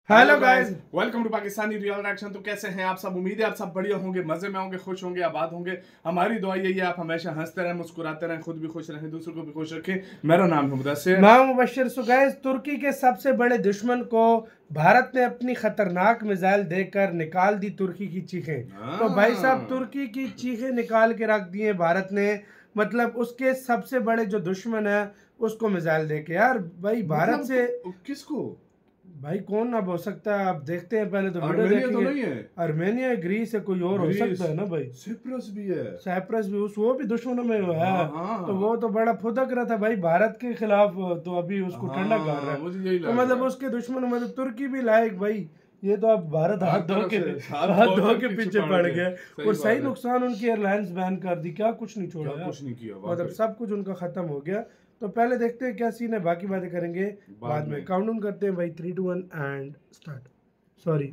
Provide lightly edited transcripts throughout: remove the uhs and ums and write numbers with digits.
Hello guys, welcome to Pakistani real reaction. तो कैसे हैं आप सब? उम्मीद है आप सब बढ़िया होंगे, मजे में होंगे, खुश होंगे, आबाद होंगे। हमारी दुआ यही है आप हमेशा हंसते रहें, मुस्कुराते रहें, खुद भी खुश रहें, दूसरों को भी खुश रखें। मेरा नाम है मुदस्सिर। मैं मुबश्शिर। सो गाइस, तुर्की के सबसे बड़े दुश्मन को भारत ने अपनी खतरनाक मिसाइल देकर निकाल दी तुर्की की चीखें। तो भाई साहब, तुर्की की चीखें निकाल के रख दी है भारत ने। मतलब उसके सबसे बड़े जो दुश्मन है उसको मिसाइल दे के। यार भाई, भारत से किसको? भाई कौन अब हो सकता है? आप देखते हैं, पहले तो वीडियो आर्मेनिया तो देखेंगे। नहीं है? आर्मेनिया, ग्रीस है, कोई और हो सकता है ना भाई। साइप्रस भी है। साइप्रस भी, वो भी दुश्मनों में है। हाँ। तो वो तो बड़ा फुदक रहा था भाई भारत के खिलाफ, तो अभी उसको ठंडा कर रहा है। मुझे यही तो लग मतलब रहा है। उसके दुश्मन, मतलब तुर्की भी लायक भाई। ये तो अब भारत हाथ धो के पीछे पड़ गया। और सही नुकसान उनकी एयरलाइंस बैन कर दी, क्या कुछ नहीं छोड़ा यार। कुछ नहीं किया, मतलब सब कुछ उनका खत्म हो गया। तो पहले देखते हैं क्या सीन है, बाकी बातें करेंगे बाद में। काउंटडाउन करते हैं भाई, 3 2 1 and start. Sorry,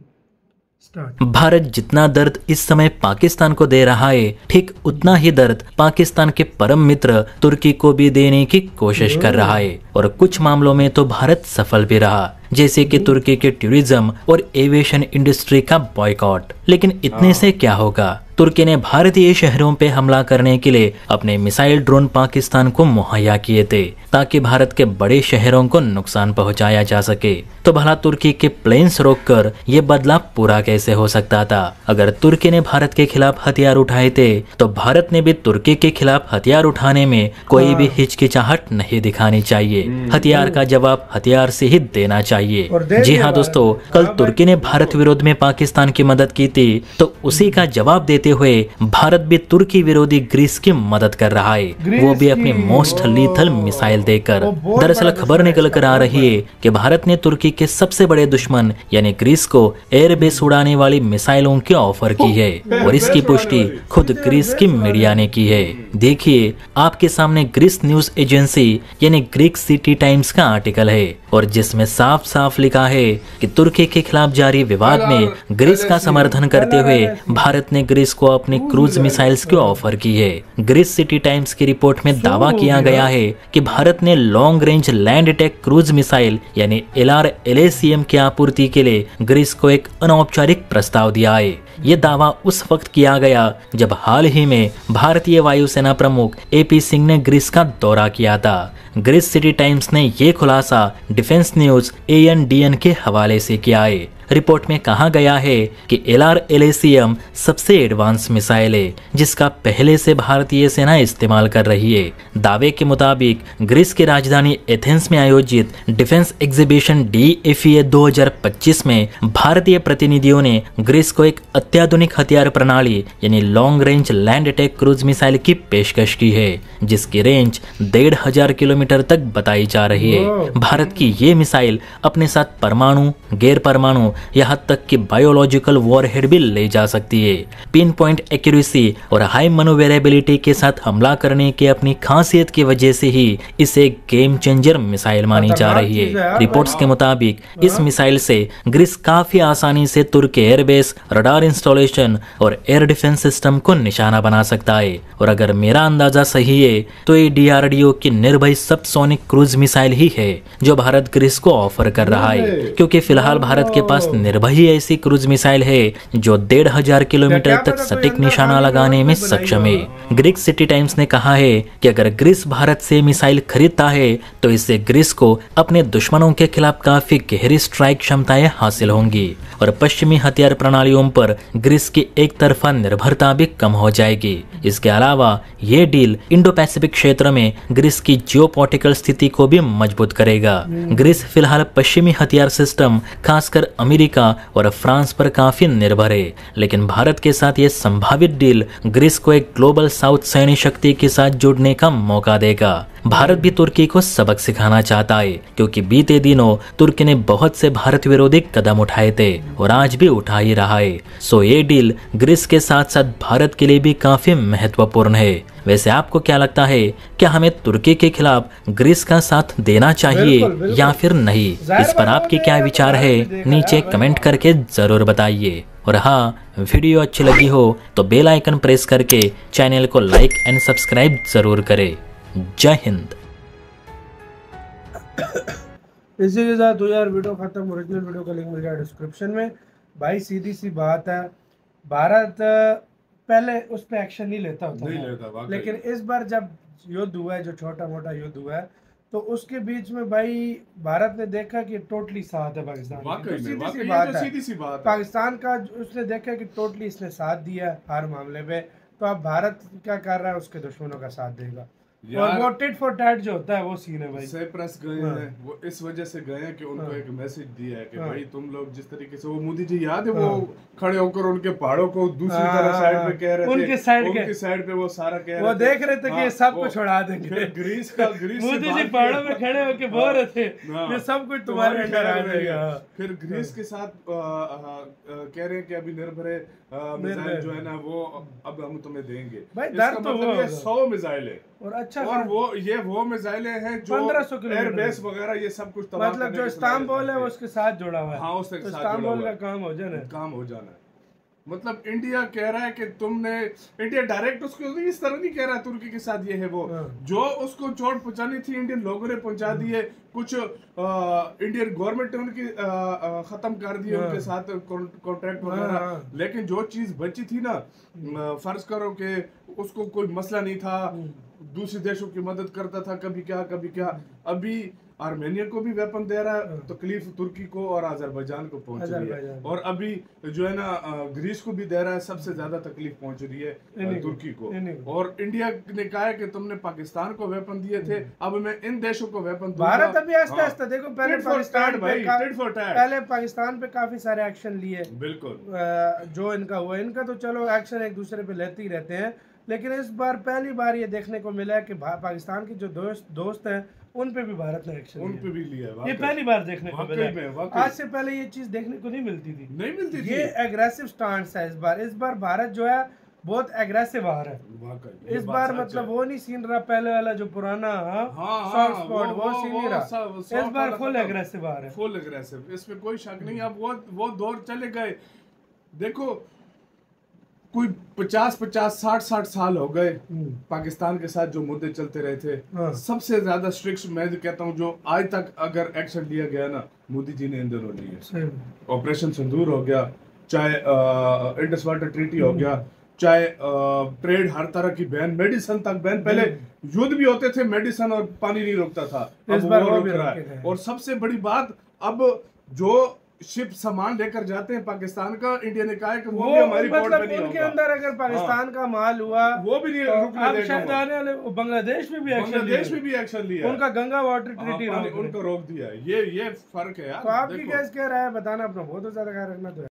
start. Bharat जितना दर्द इस समय पाकिस्तान को दे रहा है, ठीक उतना ही दर्द पाकिस्तान के परम मित्र तुर्की को भी देने की कोशिश कर रहा है। और कुछ मामलों में तो भारत सफल भी रहा, जैसे कि तुर्की के टूरिज्म और एविएशन इंडस्ट्री का बॉयकॉट। लेकिन इतने से क्या होगा? तुर्की ने भारतीय शहरों पे हमला करने के लिए अपने मिसाइल ड्रोन पाकिस्तान को मुहैया किए थे, ताकि भारत के बड़े शहरों को नुकसान पहुंचाया जा सके। तो भला तुर्की के प्लेन्स रोककर ये बदला पूरा कैसे हो सकता था? अगर तुर्की ने भारत के खिलाफ हथियार उठाए थे, तो भारत ने भी तुर्की के खिलाफ हथियार उठाने में कोई भी हिचकिचाहट नहीं दिखानी चाहिए। हथियार का जवाब हथियार से ही देना चाहिए। जी हाँ दोस्तों, कल तुर्की ने भारत विरोध में पाकिस्तान की मदद की थी, तो उसी का जवाब देते हुए भारत भी तुर्की विरोधी ग्रीस की मदद कर रहा है, वो भी अपनी मोस्ट लीथल मिसाइल देकर। दरअसल खबर निकल कर आ रही है कि भारत ने तुर्की के सबसे बड़े दुश्मन यानी ग्रीस को एयरबेस उड़ाने वाली मिसाइलों की ऑफर की है। और इसकी पुष्टि खुद ग्रीस की मीडिया ने की है। देखिए आपके सामने ग्रीस न्यूज एजेंसी यानी ग्रीक सिटी टाइम्स का आर्टिकल है, और जिसमें साफ साफ लिखा है कि तुर्की के खिलाफ जारी विवाद में ग्रीस का समर्थन करते हुए भारत ने ग्रीस को अपनी क्रूज मिसाइल्स की ऑफर की है। ग्रीस सिटी टाइम्स की रिपोर्ट में दावा किया गया है कि भारत ने long range land attack cruise missile यानी LRLACM की आपूर्ति के लिए ग्रीस को एक अनौपचारिक प्रस्ताव दिया है। ये दावा उस वक्त किया गया जब हाल ही में भारतीय वायुसेना प्रमुख AP सिंह ने ग्रीस का दौरा किया था। ग्रीस सिटी टाइम्स ने ये खुलासा डिफेंस न्यूज ANDN के हवाले से किया है। रिपोर्ट में कहा गया है कि LRLACM सबसे एडवांस मिसाइल है, जिसका पहले से भारतीय सेना इस्तेमाल कर रही है। दावे के मुताबिक ग्रीस की राजधानी एथेंस में आयोजित डिफेंस एग्जीबिशन DFEA 2025 में भारतीय प्रतिनिधियों ने ग्रीस को एक अत्याधुनिक हथियार प्रणाली यानी long range land attack cruise missile की पेशकश की है, जिसकी रेंज 1500 किलोमीटर तक बताई जा रही है। भारत की ये मिसाइल अपने साथ परमाणु, गैर परमाणु, यहाँ तक कि बायोलॉजिकल वॉरहेड भी ले जा सकती है। पिन पॉइंट एक्यूरेसी और हाई मनोवेरेबिलिटी के साथ हमला करने की अपनी खासियत की वजह से ही इसे गेम चेंजर मिसाइल मानी जा रही है। रिपोर्ट्स के मुताबिक इस मिसाइल से ग्रीस काफी आसानी से तुर्की एयरबेस, रडार इंस्टॉलेशन और एयर डिफेंस सिस्टम को निशाना बना सकता है। और अगर मेरा अंदाजा सही है तो ये DRDO की निर्भय सबसोनिक क्रूज मिसाइल ही है जो भारत ग्रीस को ऑफर कर रहा है, क्योंकि फिलहाल भारत के पास निर्भय ऐसी क्रूज मिसाइल है जो 1500 किलोमीटर तक सटीक निशाना लगाने में सक्षम है। ग्रीक सिटी टाइम्स ने कहा है कि अगर ग्रीस भारत से मिसाइल खरीदता है तो इससे ग्रीस को अपने दुश्मनों के खिलाफ काफी गहरी स्ट्राइक क्षमताएं हासिल होंगी और पश्चिमी हथियार प्रणालियों पर ग्रीस की एक तरफा निर्भरता भी कम हो जाएगी। इसके अलावा ये डील इंडो पैसिफिक क्षेत्र में ग्रीस की जियोपॉलिटिकल स्थिति को भी मजबूत करेगा। ग्रीस फिलहाल पश्चिमी हथियार सिस्टम खासकर अमेरिका और फ्रांस पर काफी निर्भर है, लेकिन भारत के साथ ये संभावित डील ग्रीस को एक ग्लोबल साउथ सैन्य शक्ति के साथ जुड़ने का मौका देगा। भारत भी तुर्की को सबक सिखाना चाहता है, क्योंकि बीते दिनों तुर्की ने बहुत से भारत विरोधी कदम उठाए थे और आज भी उठा ही रहा है। सो ये डील ग्रीस के साथ साथ भारत के लिए भी काफी महत्वपूर्ण है। वैसे आपको क्या लगता है, क्या हमें तुर्की के खिलाफ ग्रीस का साथ देना चाहिए या फिर नहीं? इस पर आपके क्या विचार है, नीचे कमेंट करके जरूर बताइए। और हाँ, वीडियो अच्छी लगी हो तो बेल आइकन प्रेस करके चैनल को लाइक एंड सब्सक्राइब जरूर करें। जय हिंद। इसी के साथ यार वीडियो खत्म। ओरिजिनल वीडियो का लिंक मिल जाएगा डिस्क्रिप्शन में। भाई सीधी सी बात है, भारत पहले उस पर एक्शन नहीं लेता था, लेकिन इस बार जब युद्ध हुआ है, जो छोटा मोटा युद्ध हुआ है, तो उसके बीच में भाई भारत ने देखा कि टोटली साथ है पाकिस्तान। सीधी सी बात पाकिस्तान का उसने देखा कि टोटली इसने साथ दिया हर मामले में, तो अब भारत क्या कर रहा है, उसके दुश्मनों का साथ देगा। और वो टिट फॉर टैट जो होता है वो सीन है भाई। साइप्रस गए हैं, वो इस वजह से गए हैं कि उनको एक मैसेज दिया है कि भाई तुम लोग जिस तरीके से, वो मोदी जी याद है वो खड़े होकर उनके पहाड़ों को दूसरी तरफ साइड पे कह रहे थे, उनकी साइड पे वो सारा कह रहे थे, वो देख रहे थे कि ये सब कुछ उड़ा देंगे। फिर ग्रीस मोदी जी पहाड़ों में खड़े होकर बोल रहे थे ये सब कुछ तुम्हारे अंडर आ जाएगा। फिर ग्रीस के साथ कह रहे हैं कि अभी निर्भय मिसाइल जो है ना वो अब हम तुम्हें देंगे भाई। डर तो वो 100 मिसाइल है और अच्छा, और वो मिसाइलें हैं जो 1500 किलोमीटर एयरबेस वगैरह ये सब कुछ तबाह मतलब जो इस्तांबुल है वो उसके साथ जुड़ा हुआ है। हाँ, उसके साथ इस्तांबुल का काम हो जाना है। मतलब इंडिया कह रहा है कि इंडिया डायरेक्ट उसको इस तरह नहीं कह रहा है तुर्की के साथ ये है वो, जो उसको चोट पहुंचानी थी इंडियन लोगों ने पहुंचा दी है। कुछ इंडियन गवर्नमेंट ने उनकी खत्म कर दिए उनके साथ कॉन्ट्रैक्ट वगैरह, लेकिन जो चीज बची थी ना, फर्ज करो कि उसको कोई मसला नहीं था, दूसरे देशों की मदद करता था, कभी क्या अभी आर्मेनिया को भी वेपन दे रहा है, तकलीफ तुर्की को और अजरबैजान को पहुंच रही है, और अभी जो है ना ग्रीस को भी दे रहा है। सबसे ज्यादा तकलीफ पहुंच रही है तुर्की को। और इंडिया ने कहा है कि तुमने पाकिस्तान को वेपन दिए थे, अब मैं इन देशों को वेपन दूंगा। भारत अभी आस्ते आस्ते देखो, पहले पाकिस्तान पे काफी सारे एक्शन लिए, बिल्कुल जो इनका हुआ, इनका तो चलो एक्शन एक दूसरे पे लेते ही रहते हैं, लेकिन इस बार पहली बार ये देखने को मिला है कि पाकिस्तान के जो दोस्त हैं उन पे भी भारत ने एक्शन लिया है। ये पहली बार देखने को मिला है। आज से पहले ये चीज देखने को नहीं मिलती थी। ये एग्रेसिव स्टांस है इस बार भारत जो है बहुत एग्रेसिव आ रहा है इस बार। मतलब वो नहीं सीन रहा पहले वाला जो पुराना सॉफ्ट स्पॉट, वो सीन नहीं रहा। इस बार फुल एग्रेसिव आ रहा है, फुल एग्रेसिव, इसमें कोई शक नहीं। अब वो दौर चले गए। देखो कोई 50-60 साल हो गए पाकिस्तान के साथ जो मुद्दे चलते रहे थे। सबसे ज्यादा स्ट्रिक्ट मैं कहता हूँ जो आज तक अगर एक्शन लिया गया ना, मोदी जी ने इन दिनों लिया। ऑपरेशन सिंदूर हो गया, चाहे इंडस वाटर ट्रीटी हो गया, चाहे ट्रेड हर तरह की बैन, मेडिसिन तक बैन। पहले युद्ध भी होते थे, मेडिसिन और पानी नहीं रोकता था, इस बार वो भी रोक रहा है। और सबसे बड़ी बात, अब जो शिप सामान लेकर जाते हैं पाकिस्तान का, इंडिया ने कहा है कि वो भी हमारी पोर्ट पे नहीं होगा। उनके अंदर अगर पाकिस्तान का माल हुआ वो भी नहीं रुकने देगा। बांग्लादेश में भी एक्शन लिया, उनका गंगा वाटर ट्रीटी उनको रोक दिया। ये फर्क है यार। तो आपकी क्या राय है बताना, अपना बहुत ज्यादा ख्याल रखना। तो